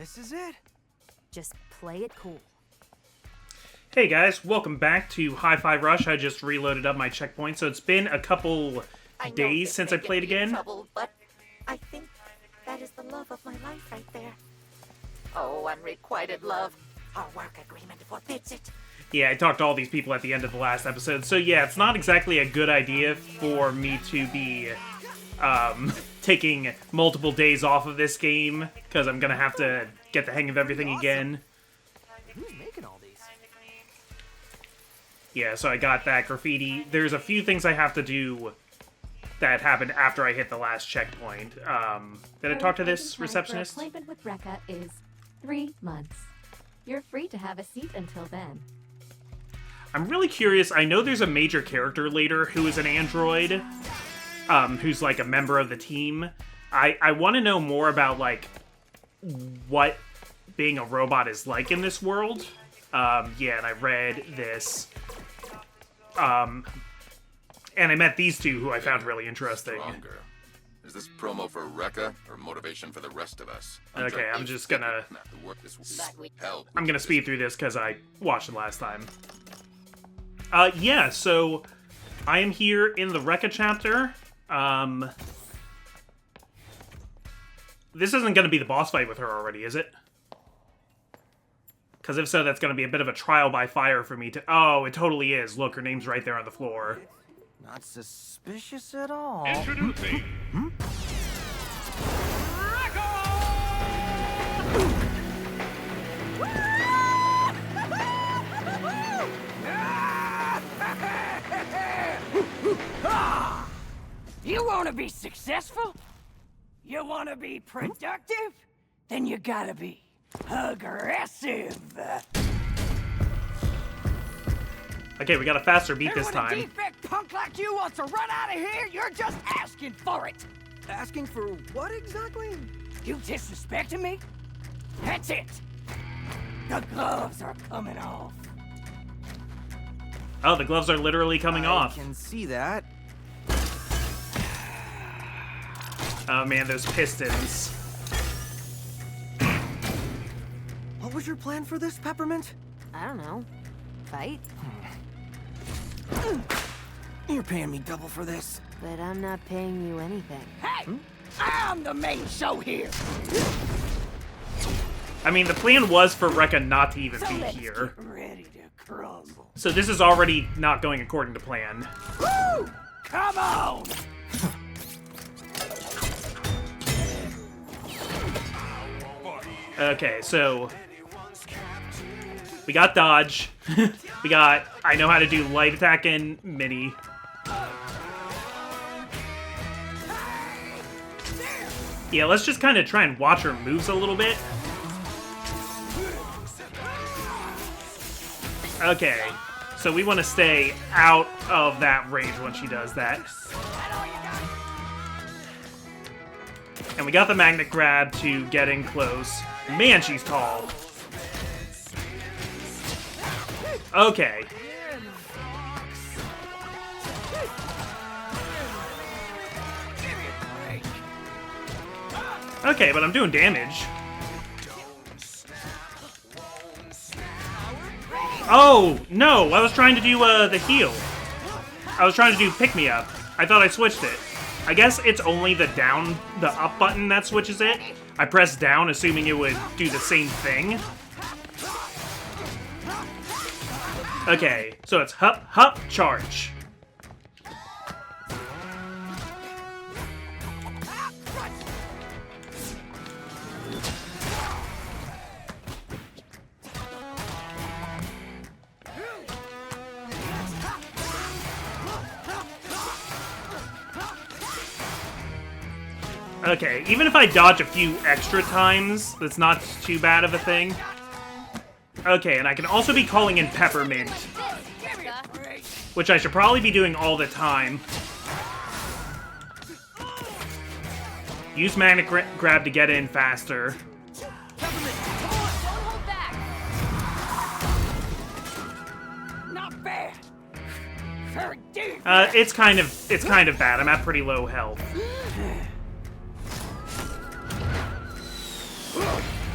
This is it? Just play it cool. Hey guys, welcome back to Hi-Fi Rush. I just reloaded up my checkpoint, so it's been a couple days since I played again. Trouble, but I think that is the love of my life right there. Oh, unrequited love. Our work agreement forbids it. Yeah, I talked to all these people at the end of the last episode, so yeah, it's not exactly a good idea for me to be taking multiple days off of this game, because I'm gonna have to get the hang of everything again. Who's making all these? Yeah, so I got that graffiti. There's a few things I have to do that happened after I hit the last checkpoint. Did I talk to this receptionist? My appointment with Rekka is 3 months. You're free to have a seat until then. I'm really curious. I know there's a major character later who is an android, who's like a member of the team. I want to know more about like what being a robot is like in this world. Yeah, and I read this. And I met these two who I found really interesting. Stronger. Is this promo for Rekka or motivation for the rest of us? Okay, I'm just gonna... I'm gonna speed through this because I watched it last time. Yeah, so I am here in the Rekka chapter. This isn't gonna be the boss fight with her already, is it? Because if so, that's gonna be a bit of a trial by fire for me to... Oh, it totally is. Look, her name's right there on the floor. Not suspicious at all. Introducing You want to be successful? You want to be productive? Then you gotta be aggressive. Okay, we got a faster beat this And when a time. defect punk like you wants to run out of here, you're just asking for it. Asking for what exactly? You disrespecting me? That's it. The gloves are coming off. Oh, the gloves are literally coming off. I can see that. Oh man, those pistons. What was your plan for this, Peppermint? I don't know. Fight? You're paying me double for this. But I'm not paying you anything. Hey, I'm the main show here. I mean, the plan was for Rekka not to even So be let's here. get ready to crumble. So this is already not going according to plan. Woo! Come on! Okay, so we got dodge. We got I know how to do light attack and mini. Yeah, let's just kind of try and watch her moves a little bit. Okay, so we want to stay out of that range when she does that. And we got the magnet grab to get in close. Man, she's tall. Okay. Okay, but I'm doing damage. Oh, no! I was trying to do, the heal. I was trying to do pick-me-up. I thought I switched it. I guess it's only the up button that switches it. I pressed down, assuming it would do the same thing. Okay, so it's hup, hup, charge. Okay, even if I dodge a few extra times, that's not too bad of a thing. Okay, and I can also be calling in Peppermint, which I should probably be doing all the time. Use magnet grab to get in faster. Not bad. Forgive. It's kind of bad. I'm at pretty low health.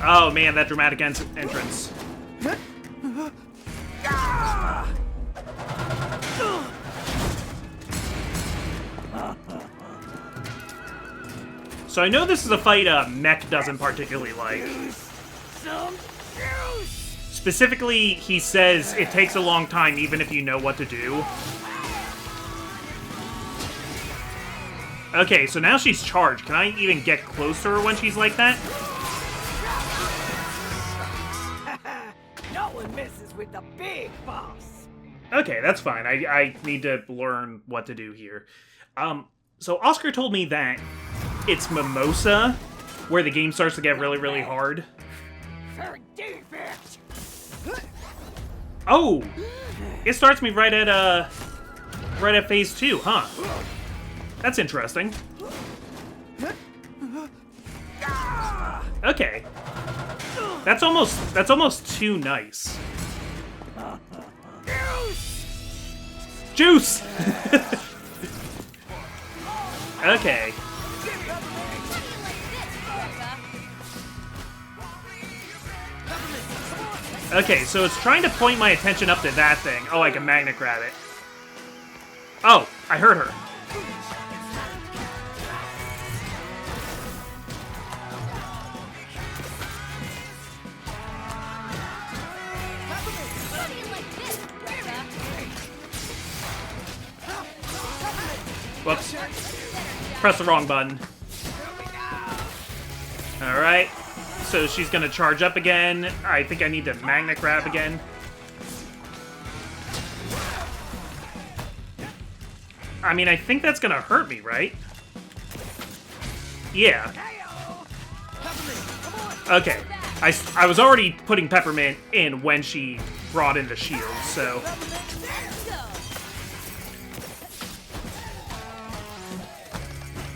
Oh man, that dramatic entrance. So I know this is a fight Mech doesn't particularly like. Some juice. Specifically, he says it takes a long time even if you know what to do. Okay, so now she's charged. Can I even get close to her when she's like that? No one messes with the big boss. Okay, that's fine. I need to learn what to do here. So Oscar told me that it's Mimosa where the game starts to get really, really hard. For defense. Oh! It starts me right at phase 2, huh? That's interesting. Okay. That's almost too nice. Juice! Okay. Okay, so it's trying to point my attention up to that thing. Oh, I can magnet grab it. Oh, I heard her. Whoops. Press the wrong button. Alright. So she's gonna charge up again. I think I need to magnet grab again. I mean, I think that's gonna hurt me, right? Yeah. Okay. I was already putting Peppermint in when she brought in the shield, so...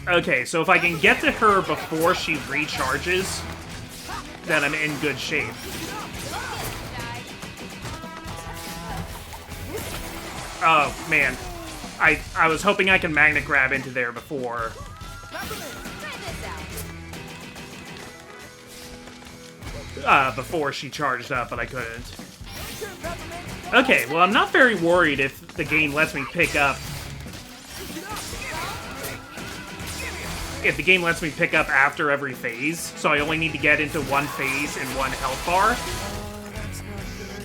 Okay, so if I can get to her before she recharges, then I'm in good shape. Oh, man. I was hoping I can magnet grab into there before. Before she charged up, but I couldn't. Okay, well, I'm not very worried if the game lets me pick up... If the game lets me pick up after every phase, so I only need to get into one phase in one health bar.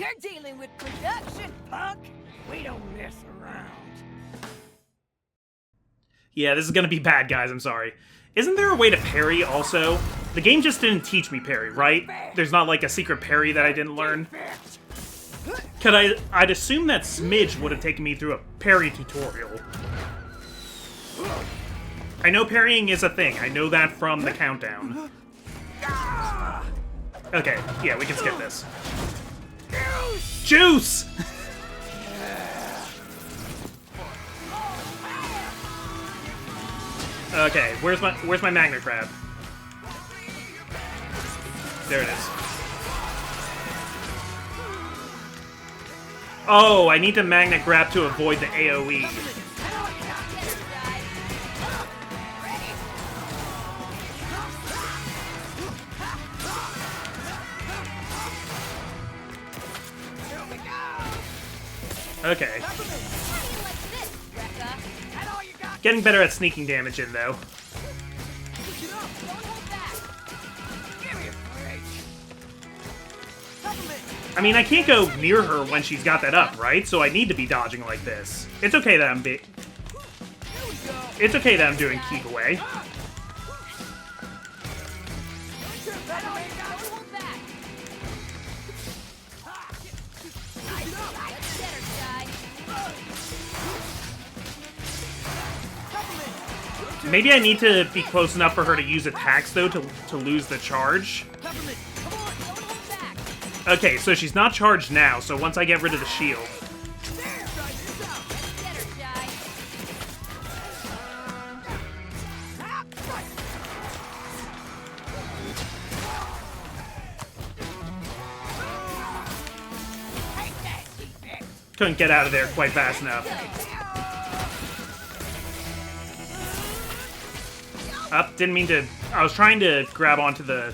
You're dealing with production, punk. We don't mess around. Yeah, this is gonna be bad, guys, I'm sorry. Isn't there a way to parry, also? The game just didn't teach me parry, right? There's not, like, a secret parry that I didn't learn? I'd assume that Smidge would have taken me through a parry tutorial. I know parrying is a thing. I know that from the countdown. Okay, yeah, we can skip this. Juice! Okay, where's my magnet grab? There it is. Oh, I need to magnet grab to avoid the AoE. Okay. Getting better at sneaking damage in, though. I mean, I can't go near her when she's got that up, right? So I need to be dodging like this. It's okay that It's okay that I'm doing keep away. Maybe I need to be close enough for her to use attacks, though, to lose the charge. Okay, so she's not charged now, so once I get rid of the shield... Couldn't get out of there quite fast enough. Up, didn't mean to... I was trying to grab onto the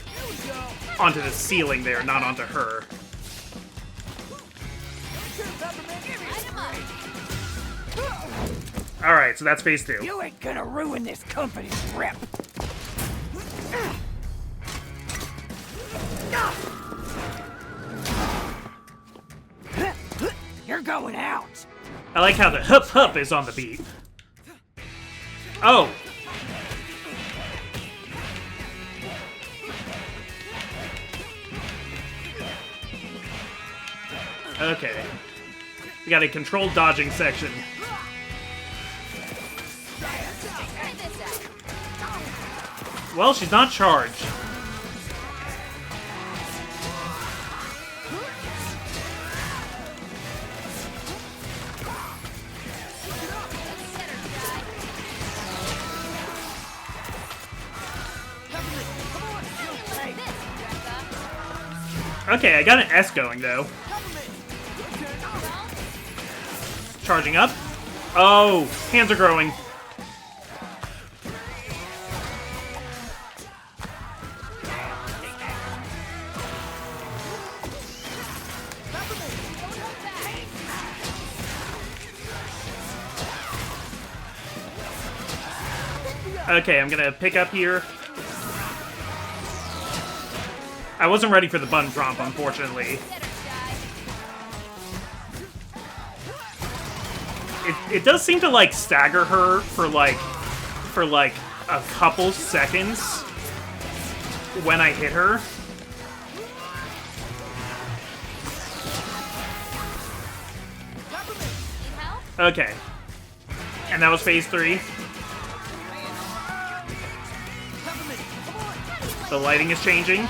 onto the ceiling there, not onto her. Alright, so that's phase 2. You ain't gonna ruin this company's rep. You're going out. I like how the hup hup is on the beat. Oh! Okay. We got a controlled dodging section. Well, she's not charged. Okay, I got an S going, though. Charging up. Oh, hands are growing. Okay, I'm gonna pick up here. I wasn't ready for the button prompt, unfortunately. It does seem to, like, stagger her for like a couple seconds when I hit her. Okay. And that was phase 3. The lighting is changing.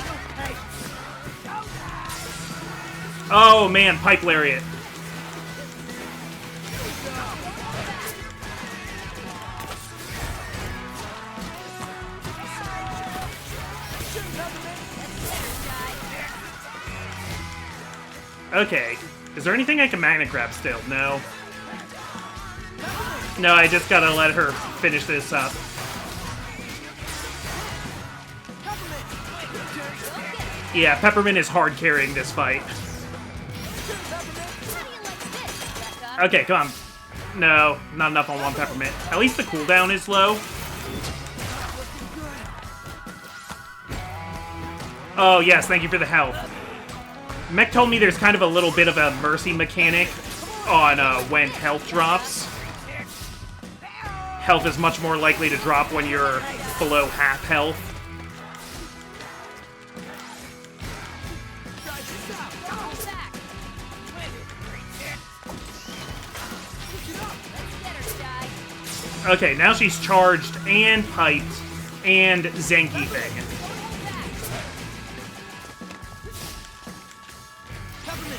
Oh man, pipe lariat. Okay. Is there anything I can magnet grab still? No. No, I just gotta let her finish this up. Yeah, Peppermint is hard carrying this fight. Okay, come on. No, not enough on one Peppermint. At least the cooldown is low. Oh, yes, thank you for the health. Mech told me there's kind of a little bit of a mercy mechanic on when health drops. Health is much more likely to drop when you're below half health. Okay, now she's charged and piped and Zangiefing.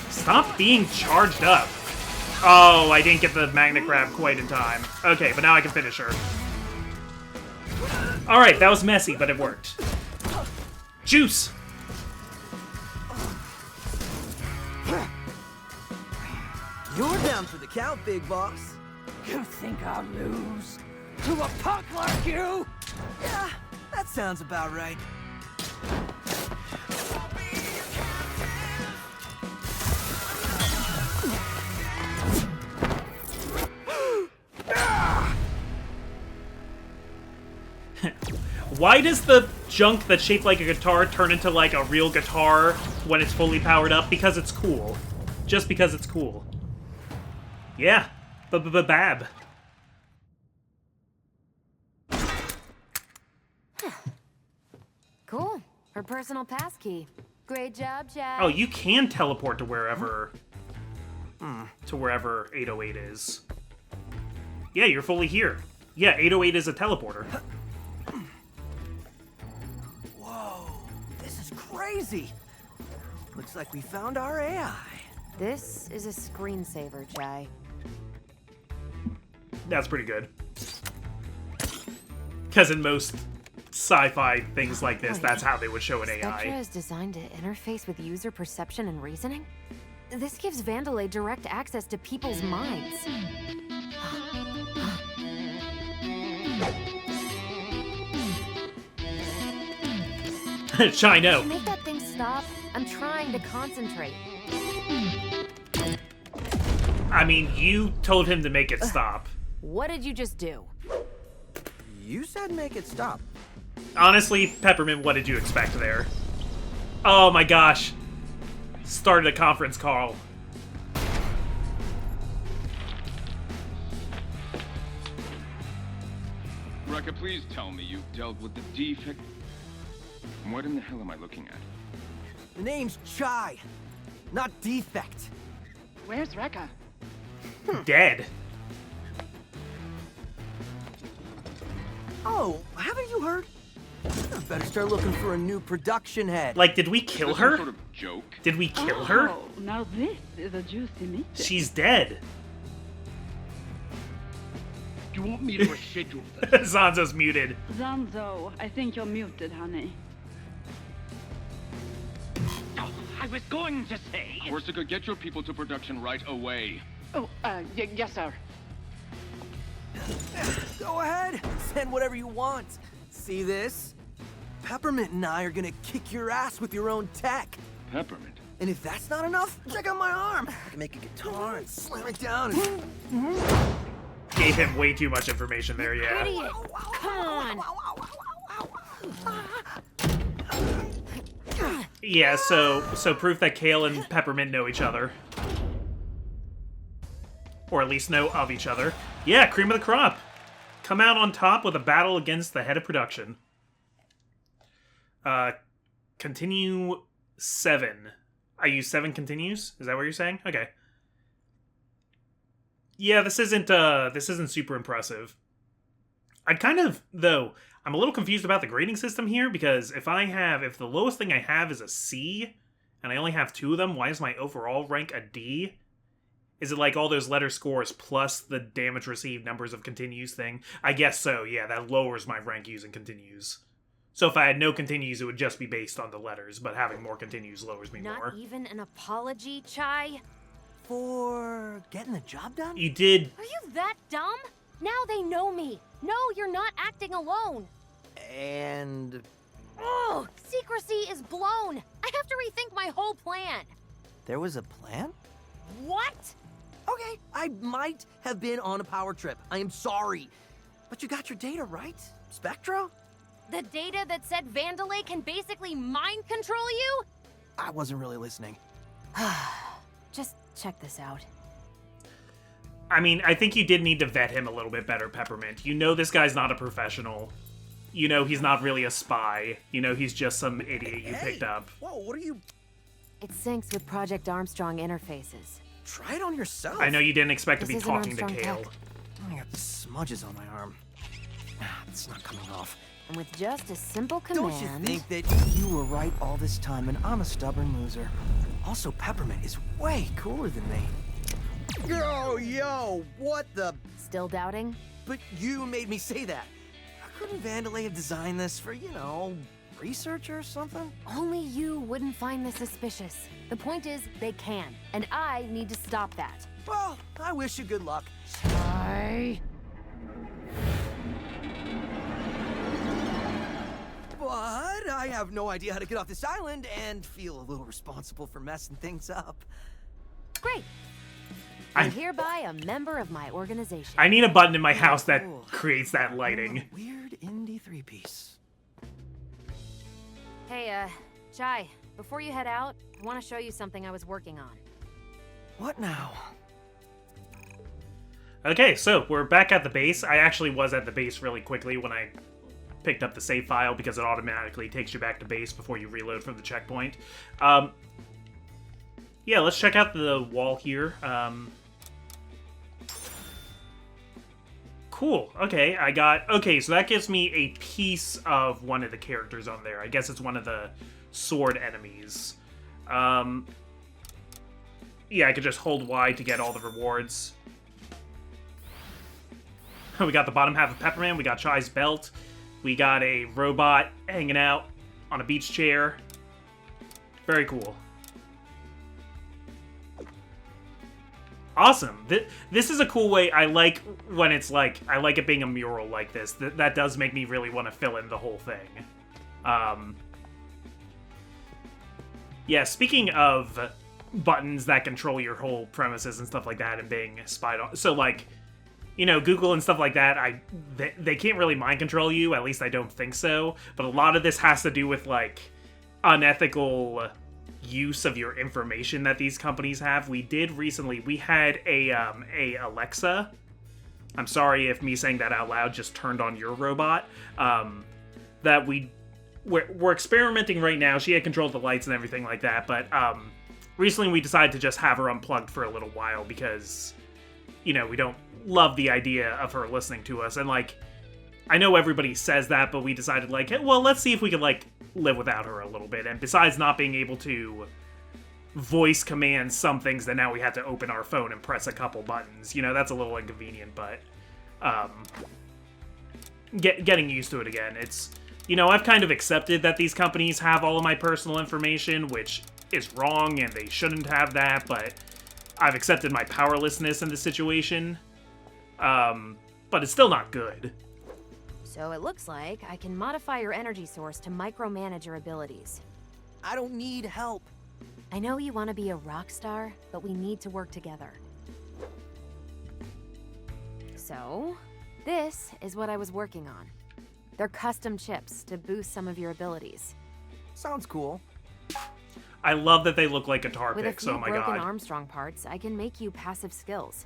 Stop being charged up. Oh, I didn't get the magnet grab quite in time. Okay, but now I can finish her. Alright, that was messy, but it worked. Juice! You're down for the count, big boss. You think I'll lose to a punk like you? Yeah, that sounds about right. Why does the junk that's shaped like a guitar turn into, like, a real guitar when it's fully powered up? Because it's cool. Just because it's cool. Yeah. Bab. Cool. Her personal passkey. Great job, Jack. Oh, you can teleport to wherever... to wherever 808 is. Yeah, you're fully here. Yeah, 808 is a teleporter. Whoa, this is crazy. Looks like we found our AI. This is a screensaver, Jai. That's pretty good. Because in most sci-fi things like this, that's how they would show an Spectra AI. is designed to interface with user perception and reasoning? This gives Vandalay direct access to people's minds. Chino. Make that thing stop? I'm trying to concentrate. I mean, you told him to make it stop. What did you just do? You said make it stop. Honestly, Peppermint, what did you expect there? Oh my gosh. Started a conference call. Rekka, please tell me you've dealt with the defect. What in the hell am I looking at? The name's Chai, not Defect. Where's Rekka? Dead. Oh, haven't you heard? I better start looking for a new production head. Like, did we kill Is this some her? sort of joke? Did we kill her? Oh, now this is a juicy meeting. She's dead. Do you want me to reschedule this? Zanzo's muted. Zanzo, I think you're muted, honey. Oh, I was going to say. Corsica, get your people to production right away. Oh, yes, sir. Go ahead, send whatever you want. See this? Peppermint and I are gonna kick your ass with your own tech. Peppermint? And if that's not enough, check out my arm. I can make a guitar and slam it down and... Gave him way too much information there, yeah. Idiot! Come on! Yeah, so proof that Kale and Peppermint know each other. Or at least know of each other. Yeah, cream of the crop. Come out on top with a battle against the head of production. Continue 7. I use 7 continues? Is that what you're saying? Okay. Yeah, this isn't super impressive. I'd kind of, though, I'm a little confused about the grading system here, because if the lowest thing I have is a C, and I only have 2 of them, why is my overall rank a D? Is it like all those letter scores plus the damage received numbers of continues thing? I guess so, yeah, that lowers my rank using continues. So if I had no continues, it would just be based on the letters, but having more continues lowers me more. Not even an apology, Chai? For getting the job done? You did... Are you that dumb? Now they know me. No, you're not acting alone. And... Oh, secrecy is blown. I have to rethink my whole plan. there was a plan? What? Okay, I might have been on a power trip. I am sorry. But you got your data right, Spectra? The data that said Vandalay can basically mind control you? I wasn't really listening. Just check this out. I mean, I think you did need to vet him a little bit better, Peppermint. You know this guy's not a professional. You know he's not really a spy. You know he's just some idiot you picked up. Whoa, what are you... It syncs with Project Armstrong interfaces. Try it on yourself. I know you didn't expect to be This isn't talking to Armstrong Kale. tech. I got smudges on my arm. It's not coming off. And with just a simple command... Don't you think that you were right all this time and I'm a stubborn loser? Also, Peppermint is way cooler than me. Yo, what the... Still doubting? But you made me say that. Couldn't Vandalay have designed this for, you know, research or something? Only you wouldn't find this suspicious. The point is, they can. And I need to stop that. Well, I wish you good luck. But I have no idea how to get off this island and feel a little responsible for messing things up. Great. I'm hereby a member of my organization. I need a button in my house that creates that lighting. Weird indie 3-piece. Hey, Chai, before you head out, I want to show you something I was working on. What now? Okay, so we're back at the base. I actually was at the base really quickly when I picked up the save file because it automatically takes you back to base before you reload from the checkpoint. Yeah, let's check out the wall here. Cool. Okay, okay, so that gives me a piece of one of the characters on there. I guess it's one of the sword enemies. Yeah, I could just hold Y to get all the rewards. We got the bottom half of Peppermint, we got Chai's belt, we got a robot hanging out on a beach chair. Very cool. Awesome. This is a cool way. I like when it's like, I like it being a mural like this. That does make me really want to fill in the whole thing. Yeah, speaking of buttons that control your whole premises and stuff like that and being spied on. So, like, you know, Google and stuff like that, they can't really mind control you. At least I don't think so. But a lot of this has to do with, like, unethical use of your information that these companies have. We had a Alexa. I'm sorry if me saying that out loud just turned on your robot. That we're experimenting right now. She had control of the lights and everything like that, but recently we decided to just have her unplugged for a little while because, you know, we don't love the idea of her listening to us. And, like, I know everybody says that, but we decided, like, hey, well, let's see if we can, like, live without her a little bit. And besides not being able to voice command some things, that now we had to open our phone and press a couple buttons. You know, that's a little inconvenient, but getting used to it again. It's, you know, I've kind of accepted that these companies have all of my personal information, which is wrong, and they shouldn't have that, but I've accepted my powerlessness in the situation. But it's still not good. So it looks like I can modify your energy source to micromanage your abilities. I don't need help. I know you want to be a rock star, but we need to work together. So, this is what I was working on. They're custom chips to boost some of your abilities. Sounds cool. I love that they look like guitar With picks, a few oh my broken god. Armstrong parts, I can make you passive skills.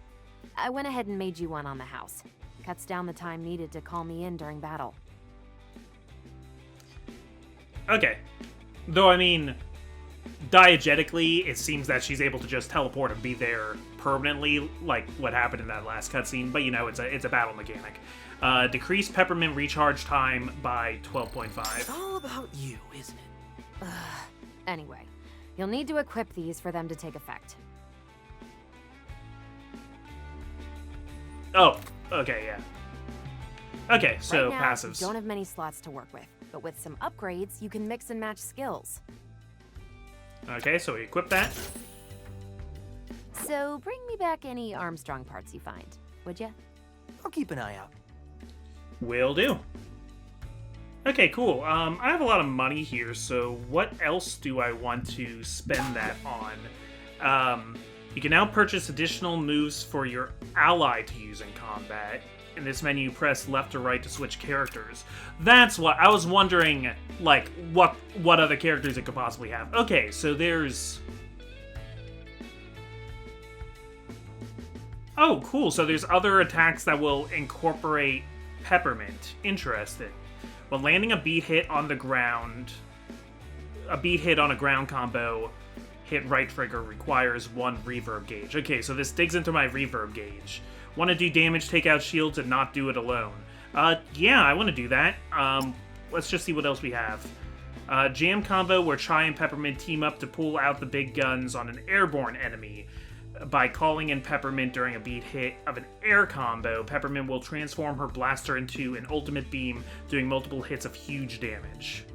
I went ahead and made you one on the house. Cuts down the time needed to call me in during battle. Okay. Though, I mean, diegetically, it seems that she's able to just teleport and be there permanently, like what happened in that last cutscene, but you know, it's a battle mechanic. Decrease peppermint recharge time by 12.5. It's all about you, isn't it? Anyway, you'll need to equip these for them to take effect. Oh, okay, yeah. Okay, so right now, passives. You don't have many slots to work with, but with some upgrades, you can mix and match skills. Okay, so we equip that. So bring me back any Armstrong parts you find, would ya? I'll keep an eye out. Will do. Okay, cool. I have a lot of money here, so what else do I want to spend that on? You can now purchase additional moves for your ally to use in combat. In this menu, press left or right to switch characters. That's what I was wondering, like, what other characters it could possibly have. Okay, so there's... Oh, cool. So there's other attacks that will incorporate Peppermint. Interesting. When landing a beat hit on the ground, a beat hit on a ground combo, hit right trigger requires 1 reverb gauge. Okay, so this digs into my reverb gauge. Want to do damage, take out shields, and not do it alone. Yeah, I want to do that. Let's just see what else we have. Jam combo, where Chai and Peppermint team up to pull out the big guns on an airborne enemy. By calling in Peppermint during a beat hit of an air combo, Peppermint will transform her blaster into an ultimate beam, doing multiple hits of huge damage.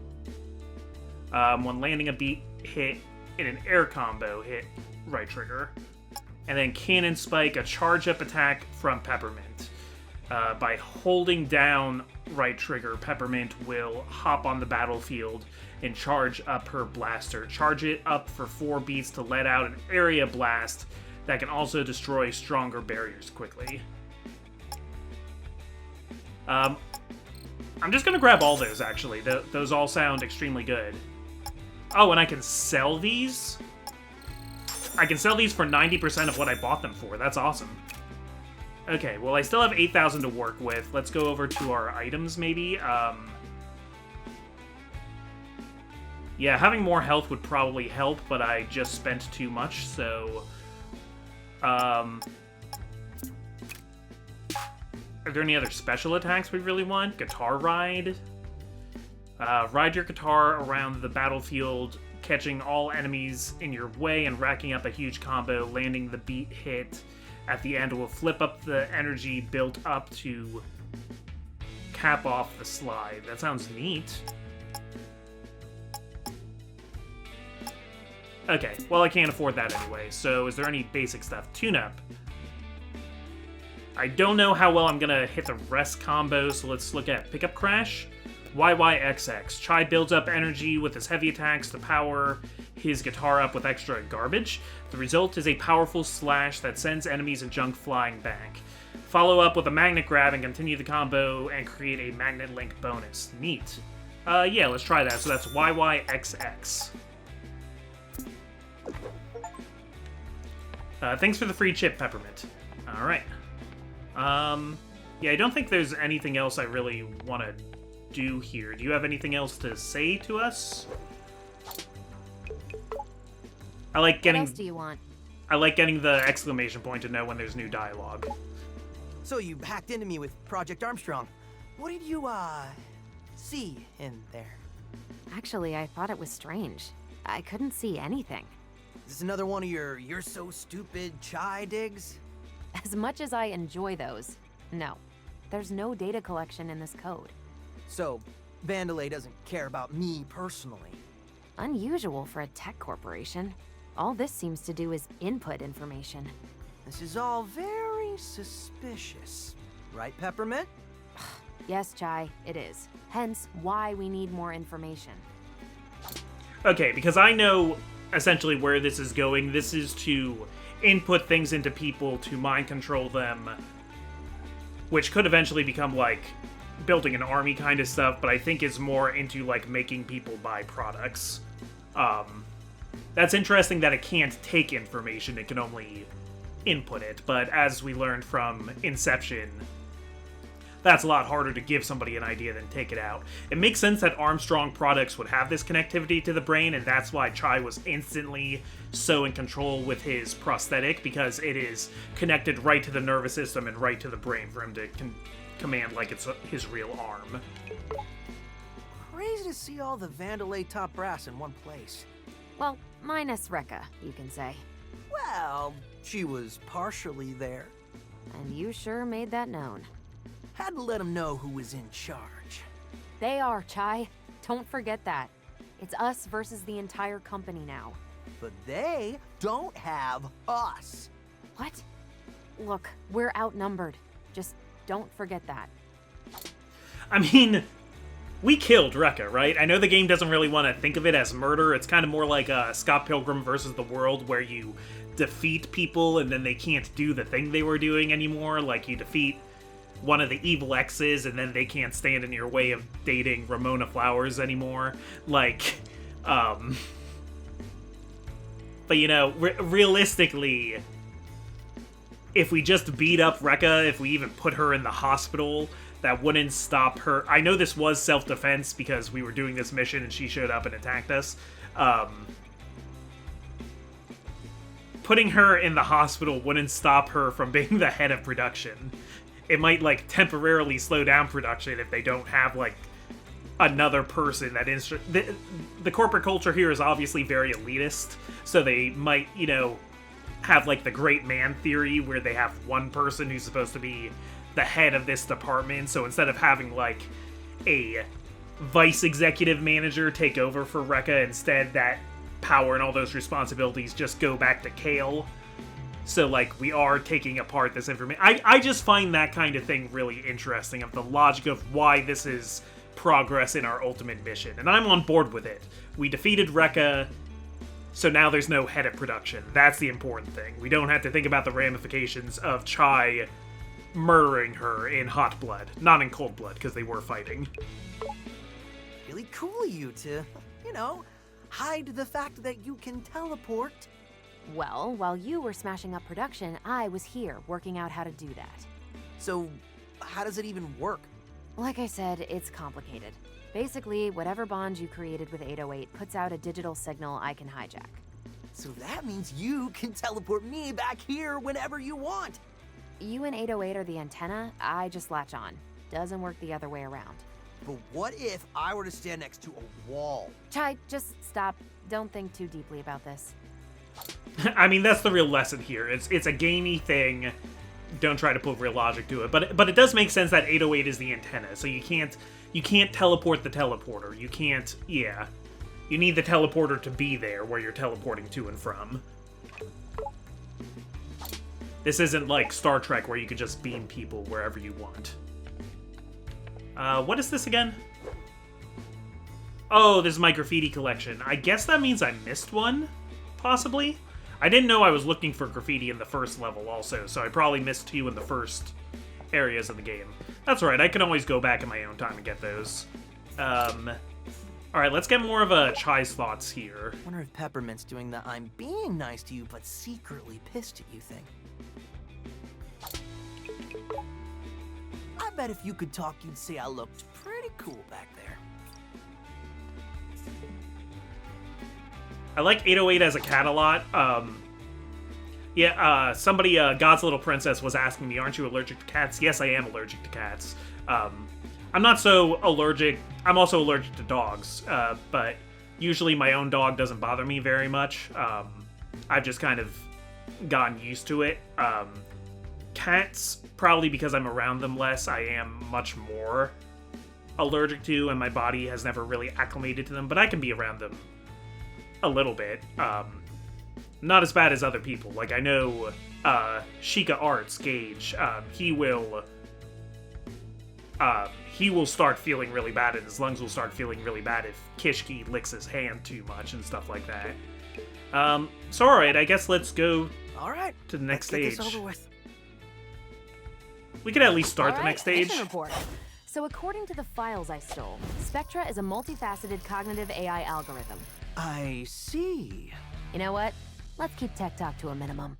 When landing a beat hit in an air combo, hit right trigger. And then Cannon Spike, a charge-up attack from Peppermint. By holding down right trigger, Peppermint will hop on the battlefield and charge up her blaster. Charge it up for 4 beats to let out an area blast that can also destroy stronger barriers quickly. I'm just gonna grab all those, actually. Those all sound extremely good. Oh, and I can sell these? I can sell these for 90% of what I bought them for. That's awesome. Okay, well, I still have 8,000 to work with. Let's go over to our items, maybe. Yeah, having more health would probably help, but I just spent too much, so... Are there any other special attacks we really want? Guitar Ride? Ride your guitar around the battlefield, catching all enemies in your way and racking up a huge combo. Landing the beat hit at the end will flip up the energy built up to cap off the slide. That sounds neat. Okay, well, I can't afford that anyway, so is there any basic stuff? Tune-up. I don't know how well I'm gonna hit the rest combo, so let's look at Pickup Crash. YYXX. Chai builds up energy with his heavy attacks to power his guitar up with extra garbage. The result is a powerful slash that sends enemies and junk flying back. Follow up with a magnet grab and continue the combo and create a magnet link bonus. Neat. Yeah, let's try that. So that's YYXX. Thanks for the free chip, Peppermint. Alright. Yeah, I don't think there's anything else I really want to do here. Do you have anything else to say to us? I like getting... What else do you want? I like getting the exclamation point to know when there's new dialogue. So you hacked into me with Project Armstrong. What did you, see in there? Actually, I thought it was strange. I couldn't see anything. Is this another one of your "you're so stupid" Chai digs? As much as I enjoy those, no. There's no data collection in this code. So, Vandalay doesn't care about me personally. Unusual for a tech corporation. All this seems to do is input information. This is all very suspicious. Right, Peppermint? Yes, Chai, it is. Hence, why we need more information. Okay, because I know essentially where this is going. This is to input things into people to mind control them, which could eventually become like building an army kind of stuff, but I think is more into like making people buy products. That's interesting that it can't take information, it can only input it, but as we learned from Inception, that's a lot harder to give somebody an idea than take it out. It makes sense that Armstrong products would have this connectivity to the brain, and that's why Chai was instantly so in control with his prosthetic, because it is connected right to the nervous system and right to the brain for him to command like it's his real arm. Crazy to see all the Vandalay top brass in one place. Well, minus Rekka, you can say. Well, she was partially there. And you sure made that known. Had to let them know who was in charge. They are, Chai. Don't forget that. It's us versus the entire company now. But they don't have us. What? Look, we're outnumbered. Just don't forget that. I mean, we killed Rekka, right? I know the game doesn't really want to think of it as murder. It's kind of more like Scott Pilgrim versus the World, where you defeat people and then they can't do the thing they were doing anymore. Like, you defeat one of the evil exes and then they can't stand in your way of dating Ramona Flowers anymore. Like, but you know, realistically, if we just beat up Rekka, if we even put her in the hospital, that wouldn't stop her. I know this was self-defense because we were doing this mission and she showed up and attacked us. Putting her in the hospital wouldn't stop her from being the head of production. It might, like, temporarily slow down production if they don't have, like, another person that is... The corporate culture here is obviously very elitist, so they might, you know, have, like, the great man theory where they have one person who's supposed to be the head of this department, so instead of having, like, a vice executive manager take over for Rekka, instead that power and all those responsibilities just go back to Kale. So, like, we are taking apart this information. I just find that kind of thing really interesting, of the logic of why this is progress in our ultimate mission. And I'm on board with it. We defeated Rekka, so now there's no head of production. That's the important thing. We don't have to think about the ramifications of Chai murdering her in hot blood. Not in cold blood, because they were fighting. Really cool of you to, you know, hide the fact that you can teleport. Well, while you were smashing up production, I was here working out how to do that. So, how does it even work? Like I said, it's complicated. Basically, whatever bond you created with 808 puts out a digital signal I can hijack. So that means you can teleport me back here whenever you want. You and 808 are the antenna, I just latch on. Doesn't work the other way around. But what if I were to stand next to a wall? Chai, just stop. Don't think too deeply about this. I mean, that's the real lesson here. It's a gamey thing. Don't try to put real logic to it. But it does make sense that 808 is the antenna, so you can't teleport the teleporter. You can't, yeah. You need the teleporter to be there where you're teleporting to and from. This isn't like Star Trek where you could just beam people wherever you want. What is this again? Oh, this is my graffiti collection. I guess that means I missed one, possibly? I didn't know I was looking for graffiti in the first level also, so I probably missed 2 in the first areas of the game. That's alright, I can always go back in my own time and get those. Alright, let's get more of a Chai's thoughts here. Wonder if Peppermint's doing the I'm being nice to you but secretly pissed at you thing. I bet if you could talk, you'd say I looked pretty cool back there. I like 808 as a cat a lot. Somebody, God's Little Princess, was asking me, aren't you allergic to cats? Yes, I am allergic to cats. I'm not so allergic. I'm also allergic to dogs, but usually my own dog doesn't bother me very much. I've just kind of gotten used to it. Cats, probably because I'm around them less, I am much more allergic to, and my body has never really acclimated to them, but I can be around them a little bit. Not as bad as other people. Like, I know Sheikah Arts, Gage, he will start feeling really bad, and his lungs will start feeling really bad if Kishki licks his hand too much and stuff like that. So alright, I guess let's go to the next stage. Get this over with. We could at least start the next stage. Mission report. So according to the files I stole, Spectra is a multifaceted cognitive AI algorithm. I see. You know what? Let's keep tech talk to a minimum.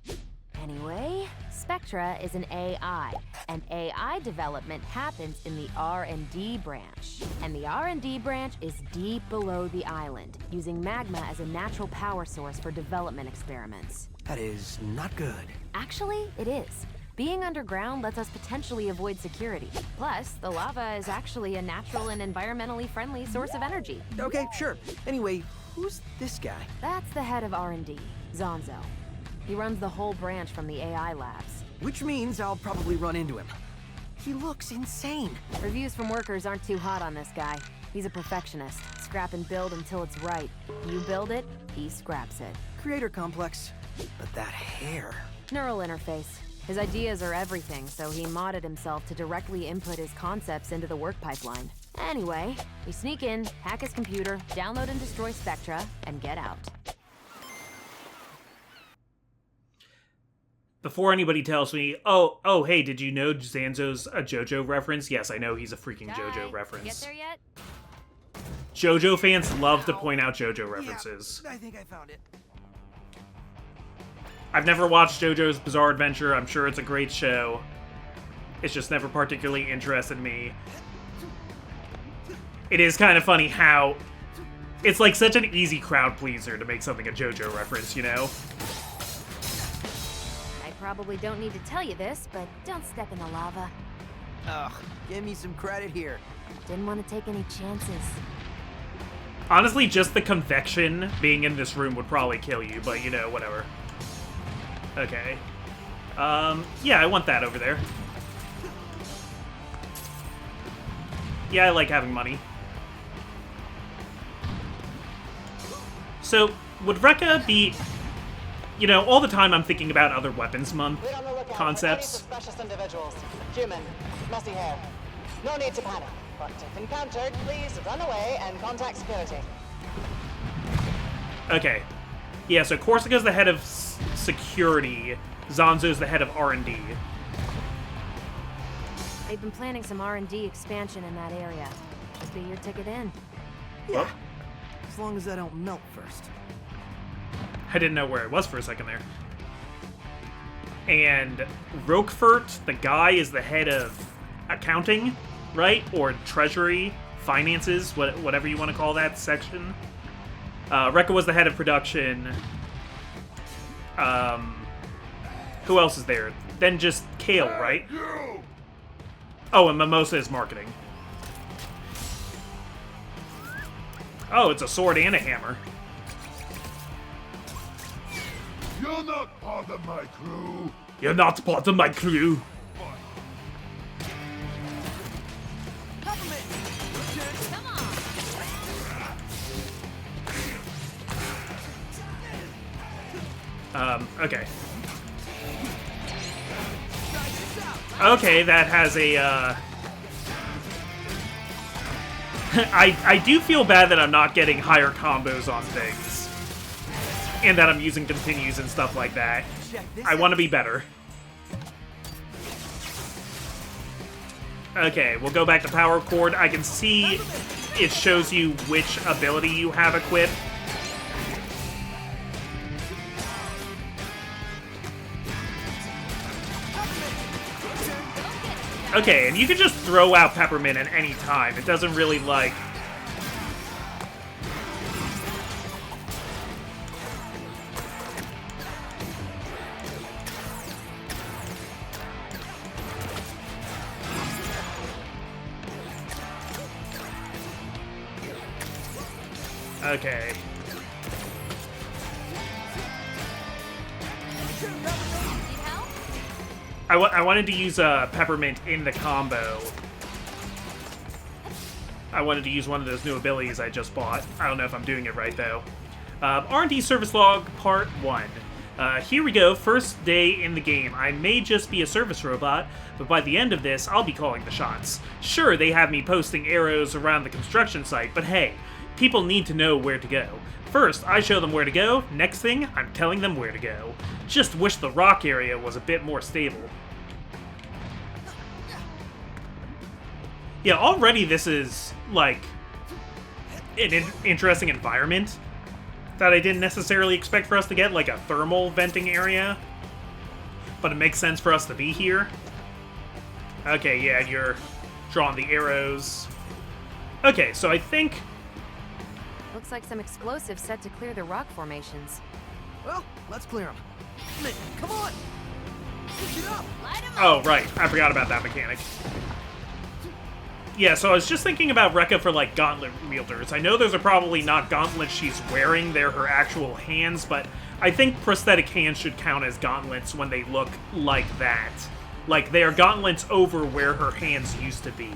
Anyway, Spectra is an AI, and AI development happens in the R&D branch. And the R&D branch is deep below the island, using magma as a natural power source for development experiments. That is not good. Actually, it is. Being underground lets us potentially avoid security. Plus, the lava is actually a natural and environmentally friendly source of energy. Okay, sure. Anyway, who's this guy? That's the head of R&D, Zanzo. He runs the whole branch from the AI labs. Which means I'll probably run into him. He looks insane. Reviews from workers aren't too hot on this guy. He's a perfectionist. Scrap and build until it's right. You build it, he scraps it. Creator complex. But that hair. Neural interface. His ideas are everything, so he modded himself to directly input his concepts into the work pipeline. Anyway, we sneak in, hack his computer, download and destroy Spectra, and get out. Before anybody tells me, oh, hey, did you know Zanzo's a JoJo reference? Yes, I know he's a freaking JoJo reference. Get there yet? JoJo fans love to point out JoJo references. Yeah, I think I found it. I've never watched JoJo's Bizarre Adventure. I'm sure it's a great show. It's just never particularly interested me. It is kind of funny how it's like such an easy crowd pleaser to make something a JoJo reference, you know? I probably don't need to tell you this, but don't step in the lava. Ugh, give me some credit here. Didn't want to take any chances. Honestly, just the convection being in this room would probably kill you, but you know, whatever. Okay. Yeah, I want that over there. Yeah, I like having money. So, would Rekka be... You know, all the time I'm thinking about other Weapons Month concepts. Suspicious individuals. Human, messy hair. No need to panic, but if encountered, please run away and contact security. Okay. Yeah, so Corsica's the head of security. Zanzo's the head of R&D. They've been planning some R&D expansion in that area. Should be your ticket in. Yeah. As long as I don't melt first. I didn't know where it was for a second there. And Roquefort, the guy, is the head of accounting, right? Or treasury, finances, whatever you want to call that section. Rekka was the head of production. Who else is there? Then just Kale, right? Oh, and Mimosa is marketing. Oh, it's a sword and a hammer. You're not part of my crew. You're not part of my crew. Okay. Okay, that has a, I do feel bad that I'm not getting higher combos on things. And that I'm using continues and stuff like that. I want to be better. Okay, we'll go back to power chord. I can see it shows you which ability you have equipped. Okay, and you can just throw out Peppermint at any time. It doesn't really, like... Okay. I wanted to use Peppermint in the combo. I wanted to use one of those new abilities I just bought. I don't know if I'm doing it right, though. R&D Service Log Part 1. Here we go, first day in the game. I may just be a service robot, but by the end of this, I'll be calling the shots. Sure, they have me posting arrows around the construction site, but hey, people need to know where to go. First, I show them where to go. Next thing, I'm telling them where to go. Just wish the rock area was a bit more stable. Yeah, already this is, like, an interesting environment that I didn't necessarily expect for us to get, like a thermal venting area. But it makes sense for us to be here. Okay, yeah, you're drawing the arrows. Okay, so I think... Looks like some explosives set to clear the rock formations. Well, let's clear them. Come on! Push it up! Oh, right. I forgot about that mechanic. Yeah, so I was just thinking about Rekka for, like, gauntlet wielders. I know those are probably not gauntlets she's wearing. They're her actual hands, but I think prosthetic hands should count as gauntlets when they look like that. Like, they are gauntlets over where her hands used to be.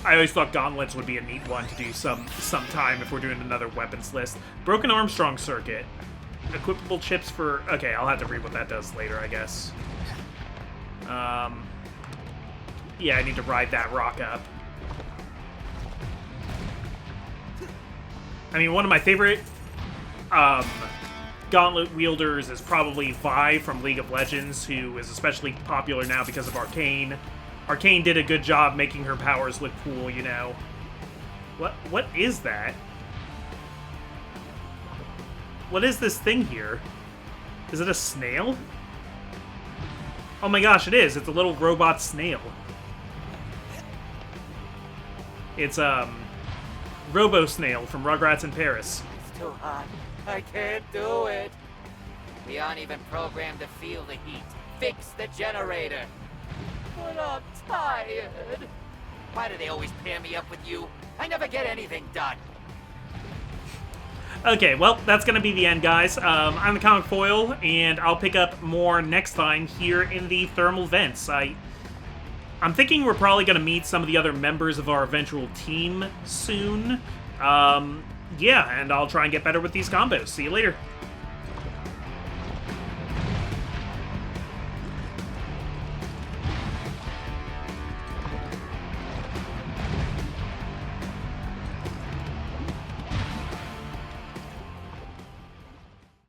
I always thought gauntlets would be a neat one to do sometime if we're doing another weapons list. Broken Armstrong Circuit. Equipable chips for... Okay, I'll have to read what that does later, I guess. Yeah, I need to ride that rock up. I mean, one of my favorite gauntlet wielders is probably Vi from League of Legends, who is especially popular now because of Arcane. Arcane did a good job making her powers look cool, you know. What is that? What is this thing here? Is it a snail? Oh my gosh, it is. It's a little robot snail. It's, Robo-Snail from Rugrats in Paris. It's too hot. I can't do it. We aren't even programmed to feel the heat. Fix the generator. But I'm tired. Why do they always pair me up with you? I never get anything done. Okay, well, that's going to be the end, guys. I'm the Comic Foil, and I'll pick up more next time here in the thermal vents. I'm thinking we're probably going to meet some of the other members of our eventual team soon. Yeah, and I'll try and get better with these combos. See you later.